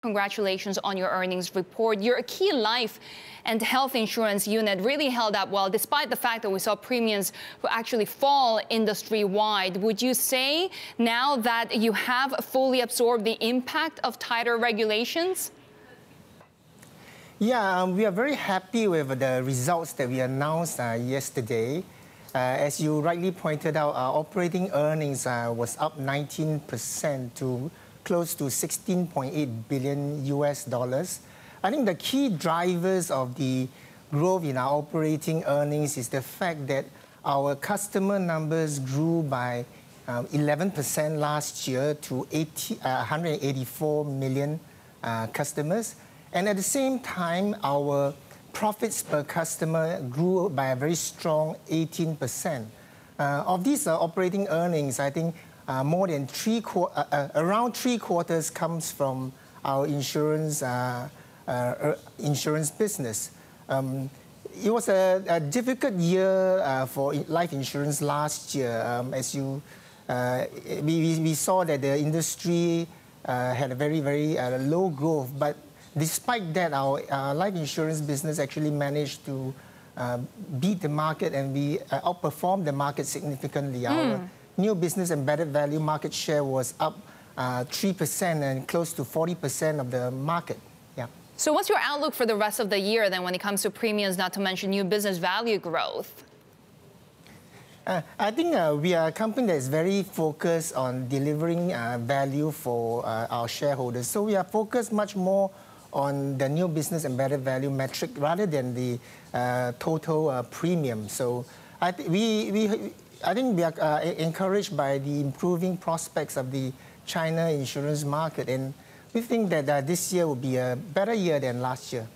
Congratulations on your earnings report. Your key life and health insurance unit really held up well, despite the fact that we saw premiums actually fall industry-wide. Would you say now that you have fully absorbed the impact of tighter regulations? Yeah, we are very happy with the results that we announced yesterday. As you rightly pointed out, our operating earnings was up 19% to close to $16.8 billion US dollars. I think the key drivers of the growth in our operating earnings is the fact that our customer numbers grew by 11% last year to 184 million customers. And at the same time, our profits per customer grew by a very strong 18%. Of these operating earnings, I think more than around three quarters comes from our insurance business. It was a difficult year for life insurance last year. We saw that the industry had a very, very low growth. But despite that, our life insurance business actually managed to beat the market, and we outperformed the market significantly. Our new business embedded value market share was up 3% and close to 40% of the market. Yeah. So what's your outlook for the rest of the year then when it comes to premiums, not to mention new business value growth? I think we are a company that is very focused on delivering value for our shareholders. So we are focused much more on the new business embedded value metric rather than the total premium. So I think we are encouraged by the improving prospects of the China insurance market, and we think that this year will be a better year than last year.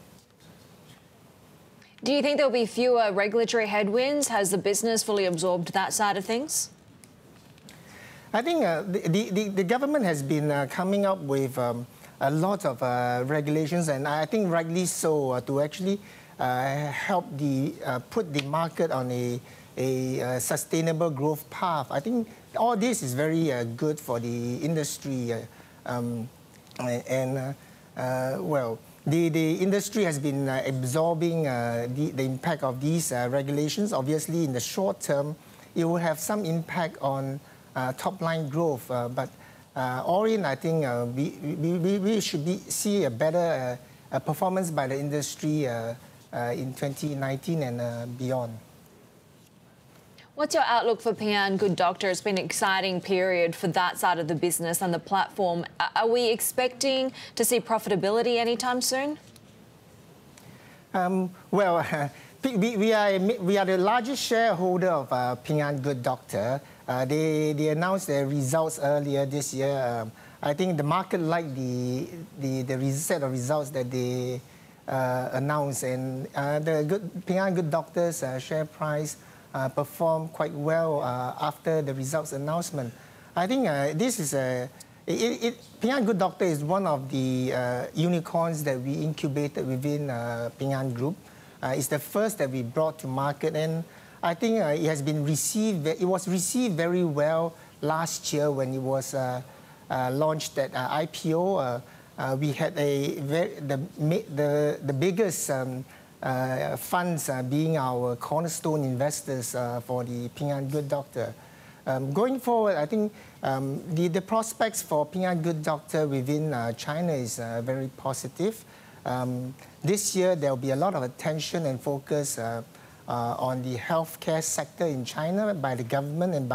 Do you think there'll be fewer regulatory headwinds? Has the business fully absorbed that side of things? I think the government has been coming up with a lot of regulations, and I think rightly so, to actually help put the market on a sustainable growth path. I think all this is very good for the industry. Well, the industry has been absorbing the impact of these regulations. Obviously, in the short term, it will have some impact on top-line growth. But all in, I think we should see a better performance by the industry in 2019 and beyond. What's your outlook for Ping An Good Doctor? It's been an exciting period for that side of the business and the platform. Are we expecting to see profitability anytime soon? Well, we are the largest shareholder of Ping An Good Doctor. They announced their results earlier this year. I think the market liked the set of results that they announced, and the Ping An Good Doctor's share price performed quite well after the results announcement. I think this is Ping An Good Doctor is one of the unicorns that we incubated within Ping An Group. It's the first that we brought to market, and I think it has been received. It was received very well last year when it was launched at IPO. We had the biggest funds being our cornerstone investors for the Ping An Good Doctor. Going forward, I think the prospects for Ping An Good Doctor within China is very positive. This year, there will be a lot of attention and focus on the healthcare sector in China by the government and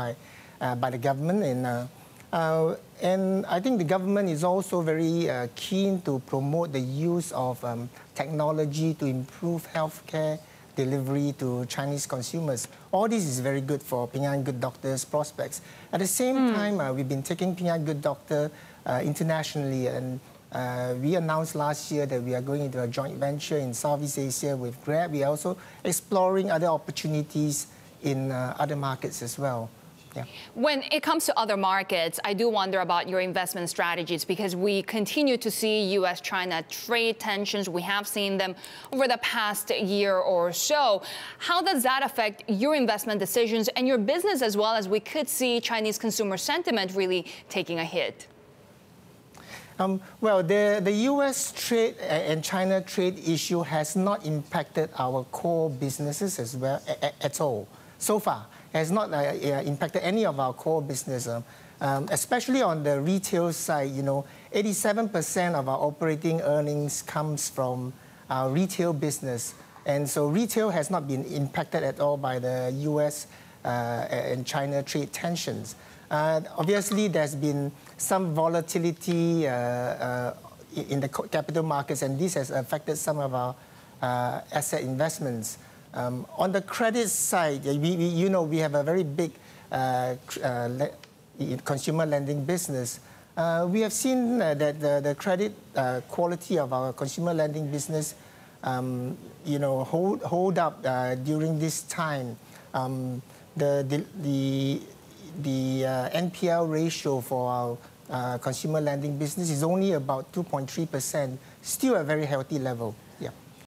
and I think the government is also very keen to promote the use of technology to improve healthcare delivery to Chinese consumers. All this is very good for Ping An Good Doctor's prospects. At the same time, we've been taking Ping An Good Doctor internationally, and we announced last year that we are going into a joint venture in Southeast Asia with Grab. We are also exploring other opportunities in other markets as well. Yeah. When it comes to other markets, I do wonder about your investment strategies, because we continue to see U.S.-China trade tensions. We have seen them over the past year or so. How does that affect your investment decisions and your business, as well as we could see Chinese consumer sentiment really taking a hit? Well, the U.S. trade and China trade issue has not impacted our core businesses as well at all. So far, has not impacted any of our core business. Especially on the retail side, 87% of our operating earnings comes from our retail business. And so retail has not been impacted at all by the U.S. And China trade tensions. Obviously, there's been some volatility in the capital markets, and this has affected some of our asset investments. On the credit side, we have a very big consumer lending business. We have seen that the credit quality of our consumer lending business, hold up during this time. The NPL ratio for our consumer lending business is only about 2.3%, still a very healthy level. Yeah.